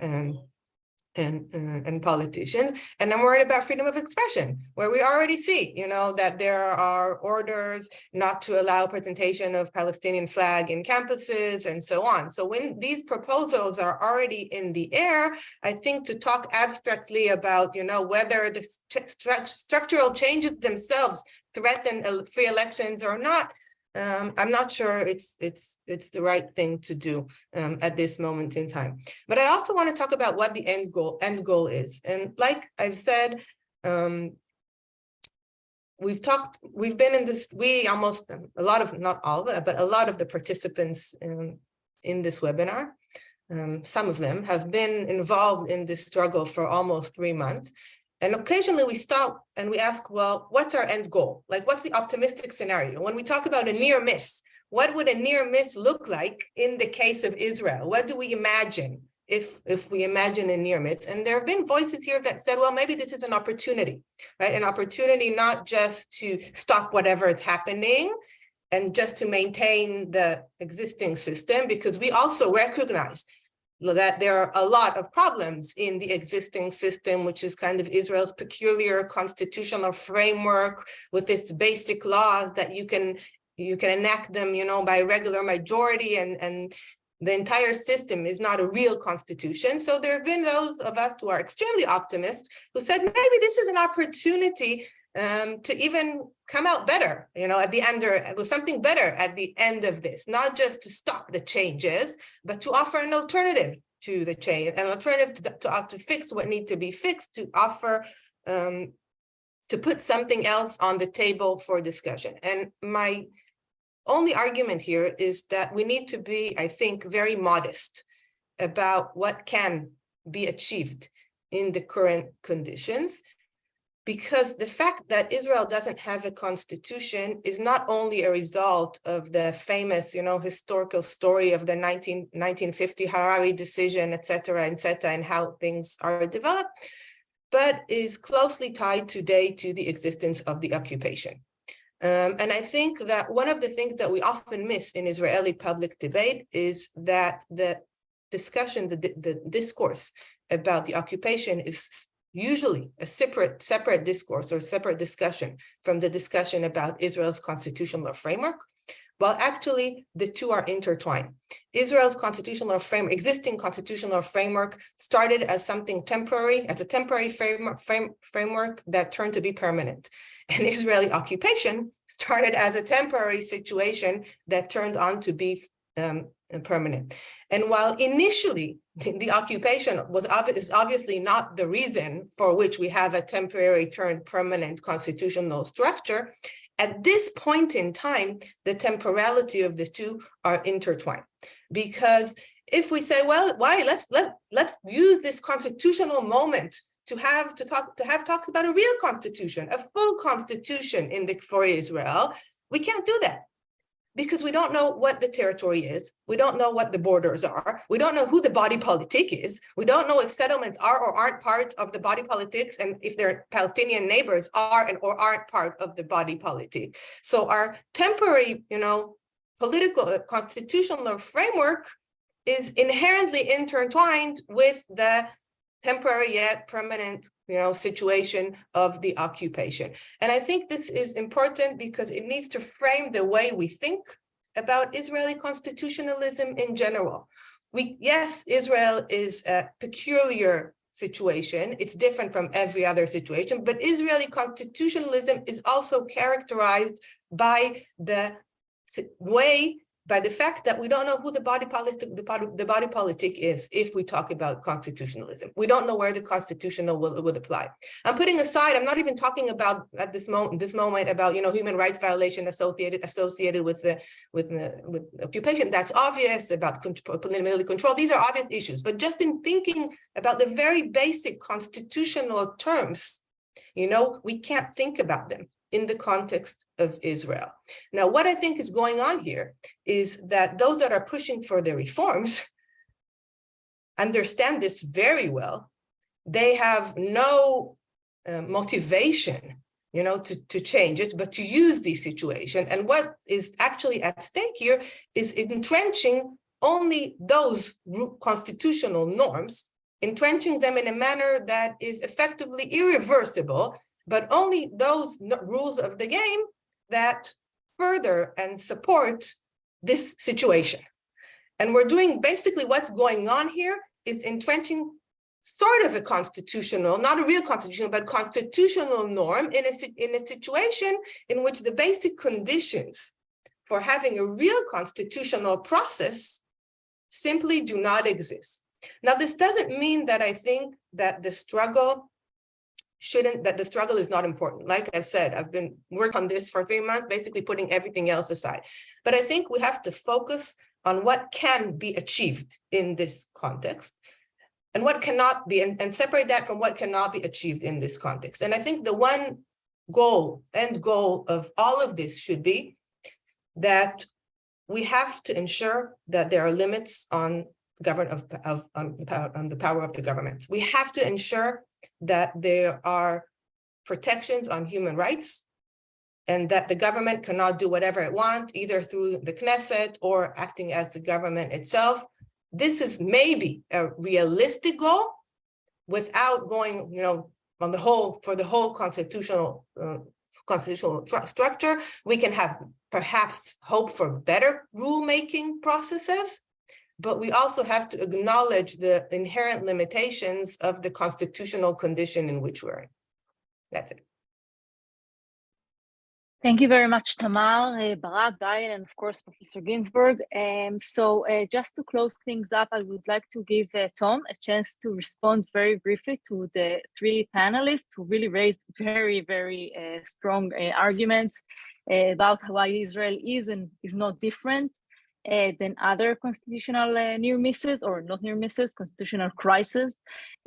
politicians. And I'm worried about freedom of expression, where we already see, that there are orders not to allow presentation of Palestinian flag in campuses and so on. So when these proposals are already in the air, I think to talk abstractly about, whether the structural changes themselves threaten free elections or not, I'm not sure it's the right thing to do at this moment in time. But I also want to talk about what the end goal is. And like I've said, we've been in this, a lot of the participants in this webinar, some of them have been involved in this struggle for almost 3 months. And occasionally we stop and we ask, well, what's our end goal? Like, what's the optimistic scenario? When we talk about a near miss, what would a near miss look like in the case of Israel? What do we imagine if we imagine a near miss? And there have been voices here that said, well, maybe this is an opportunity, right? An opportunity not just to stop whatever is happening and just to maintain the existing system, because we also recognize that there are a lot of problems in the existing system, which is kind of Israel's peculiar constitutional framework with its basic laws that you can enact them, by regular majority, and the entire system is not a real constitution. So there have been those of us who are extremely optimistic who said, maybe this is an opportunity to even come out better, at the end, or with something better at the end of this, not just to stop the changes, but to offer an alternative to the change, an alternative to fix what needs to be fixed, to offer, to put something else on the table for discussion. And my only argument here is that we need to be, I think, very modest about what can be achieved in the current conditions, because the fact that Israel doesn't have a constitution is not only a result of the famous, historical story of the 1950 Harari decision, et cetera, and how things are developed, but is closely tied today to the existence of the occupation. And I think that one of the things that we often miss in Israeli public debate is that the discussion, the discourse about the occupation is usually a separate discourse or separate discussion from the discussion about Israel's constitutional framework, while actually the two are intertwined. Israel's existing constitutional framework started as something temporary, as a temporary framework that turned to be permanent. And Israeli occupation started as a temporary situation that turned on to be permanent. And while initially the occupation is obviously not the reason for which we have a temporary turned permanent constitutional structure, at this point in time, the temporality of the two are intertwined. Because if we say, well, why let's use this constitutional moment to have talks about a real constitution, a full constitution for Israel, we can't do that. Because we don't know what the territory is. We don't know what the borders are. We don't know who the body politic is. We don't know if settlements are or aren't part of the body politics, and if their Palestinian neighbors are or aren't part of the body politic. So our temporary, political constitutional framework is inherently intertwined with the temporary yet permanent situation of the occupation. And I think this is important because it needs to frame the way we think about Israeli constitutionalism in general. Yes, Israel is a peculiar situation. It's different from every other situation, but Israeli constitutionalism is also characterized by the fact that we don't know who the body politic is if we talk about constitutionalism. We don't know where the constitutional will apply. I'm putting aside, I'm not even talking about at this moment about human rights violation associated with occupation. That's obvious, about military control. These are obvious issues. But just in thinking about the very basic constitutional terms, we can't think about them in the context of Israel. Now, what I think is going on here is that those that are pushing for the reforms understand this very well. They have no motivation, to change it, but to use the situation. And what is actually at stake here is entrenching only those constitutional norms, entrenching them in a manner that is effectively irreversible, but only those rules of the game that further and support this situation. And we're doing basically what's going on here is entrenching sort of a constitutional, not a real constitutional, but constitutional norm in a situation in which the basic conditions for having a real constitutional process simply do not exist. Now, this doesn't mean that I think that the struggle is not important. Like I've said, I've been working on this for 3 months, basically putting everything else aside. But I think we have to focus on what can be achieved in this context and what cannot be, and separate that from what cannot be achieved in this context. And I think the one end goal of all of this should be that we have to ensure that there are limits on the power of the government. We have to ensure that there are protections on human rights, and that the government cannot do whatever it wants, either through the Knesset or acting as the government itself. This is maybe a realistic goal without going, on the whole, for the whole constitutional structure. We can have perhaps hope for better rulemaking processes, but we also have to acknowledge the inherent limitations of the constitutional condition in which we're in. That's it.
Thank you very much, Tamar, Barak, Gayil, and of course, Professor Ginsburg. So just to close things up, I would like to give Tom a chance to respond very briefly to the three panelists who really raised very, very strong arguments about why Israel is and is not different than other constitutional near misses, or not near misses, constitutional crises.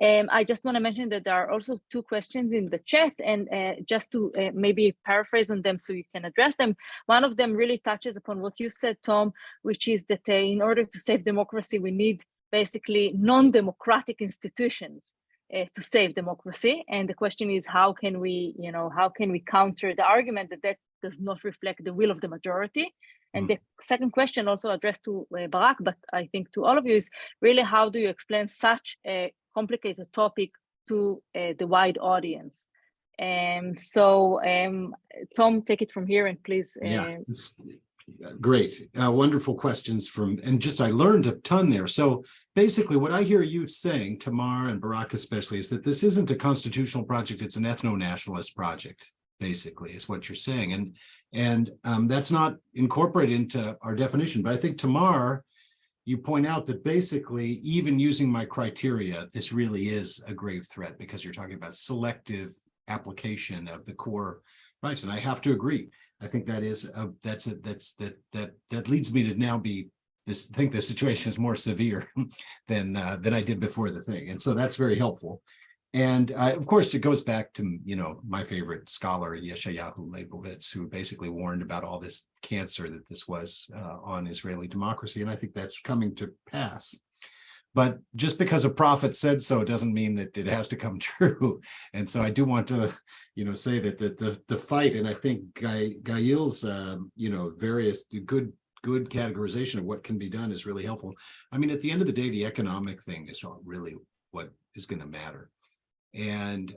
I just want to mention that there are also two questions in the chat, and just to maybe paraphrase on them so you can address them. One of them really touches upon what you said, Tom, which is that in order to save democracy, we need basically non-democratic institutions to save democracy. And the question is, how can we counter the argument that that does not reflect the will of the majority? And the second question, also addressed to Barak, but I think to all of you, is really how do you explain such a complicated topic to the wide audience? So Tom, take it from here and please.
Yeah, great. Wonderful questions and just I learned a ton there. So basically what I hear you saying, Tamar and Barak especially, is that this isn't a constitutional project, it's an ethno-nationalist project, basically, is what you're saying. And that's not incorporated into our definition. But I think, Tamar, you point out that basically, even using my criteria, this really is a grave threat because you're talking about selective application of the core rights. And I have to agree. I think that leads me to now think the situation is more severe than I did before the thing. And so that's very helpful. And of course, it goes back to, my favorite scholar, Yeshayahu Leibovitz, who basically warned about all this cancer that this was on Israeli democracy. And I think that's coming to pass. But just because a prophet said so doesn't mean that it has to come true. And so I do want to, say that the fight, and I think Gayil's, various good categorization of what can be done is really helpful. I mean, at the end of the day, the economic thing is really what is going to matter. And,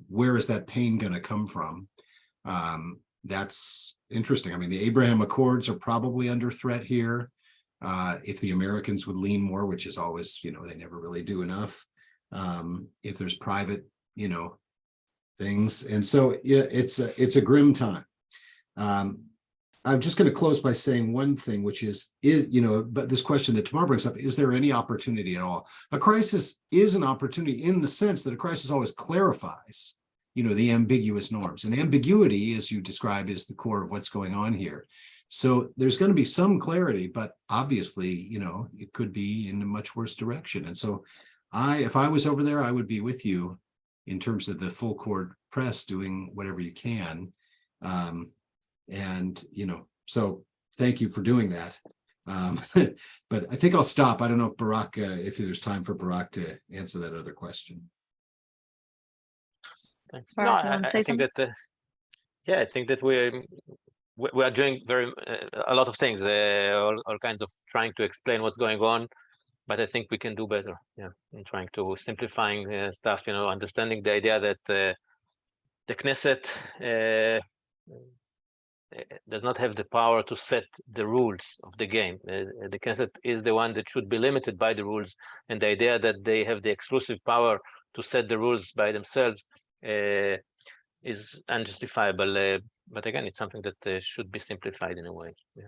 where is that pain going to come from? That's interesting. I mean, the Abraham Accords are probably under threat here. If the Americans would lean more, which is always, they never really do enough. If there's private, things. And so it's a grim time. I'm just going to close by saying one thing, which is, but this question that Tamar brings up, is there any opportunity at all? A crisis is an opportunity in the sense that a crisis always clarifies, the ambiguous norms. And ambiguity, as you describe, is the core of what's going on here. So there's going to be some clarity, but obviously, it could be in a much worse direction. And so if I was over there, I would be with you in terms of the full court press doing whatever you can. So thank you for doing that. But I think I'll stop. I don't know if Barak, if there's time for Barak to answer that other question.
No, I think that, I think that we are doing a lot of things, all kinds of trying to explain what's going on, but I think we can do better, in trying to simplifying stuff, understanding the idea that the Knesset does not have the power to set the rules of the game. The Knesset is the one that should be limited by the rules, and the idea that they have the exclusive power to set the rules by themselves is unjustifiable. But again, it's something that should be simplified in a way. Yeah.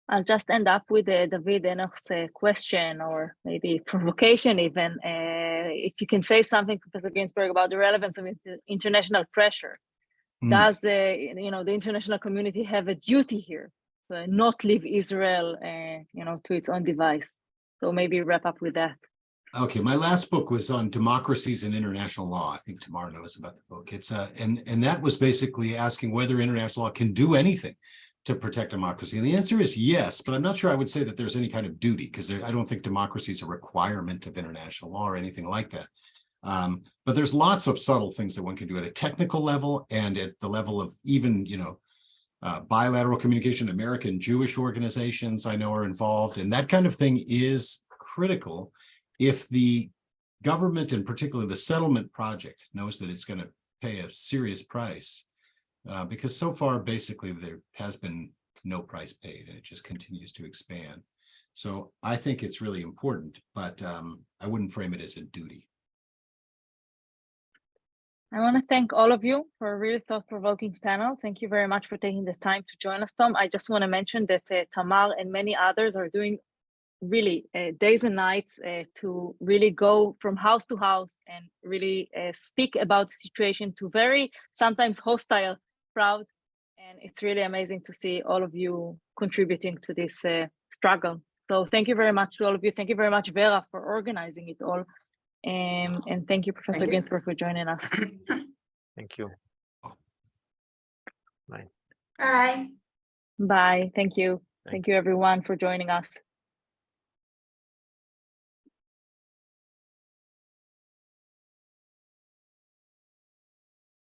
I'll just end up with David Enoch's question, or maybe provocation even. If you can say something, Professor Ginsburg, about the relevance of international pressure. Does the international community have a duty here to not leave Israel, to its own device? So maybe wrap up with that.
Okay, my last book was on democracies and international law. I think Tamar knows about the book. It's and that was basically asking whether international law can do anything to protect democracy. And the answer is yes, but I'm not sure I would say that there's any kind of duty, because I don't think democracy is a requirement of international law or anything like that. But there's lots of subtle things that one can do at a technical level and at the level of even, bilateral communication. American Jewish organizations I know are involved, and that kind of thing is critical if the government, and particularly the settlement project, knows that it's going to pay a serious price, because so far basically there has been no price paid and it just continues to expand. So I think it's really important, but I wouldn't frame it as a duty.
I want to thank all of you for a really thought-provoking panel. Thank you very much for taking the time to join us, Tom. I just want to mention that Tamar and many others are doing really days and nights to really go from house to house and really speak about the situation to very sometimes hostile crowds. And it's really amazing to see all of you contributing to this struggle. So thank you very much to all of you. Thank you very much, Vera, for organizing it all. And thank you, Professor Ginsburg, for joining us.
Thank you. Bye.
Bye.
Bye. Thank you. Thank you, everyone, for joining us.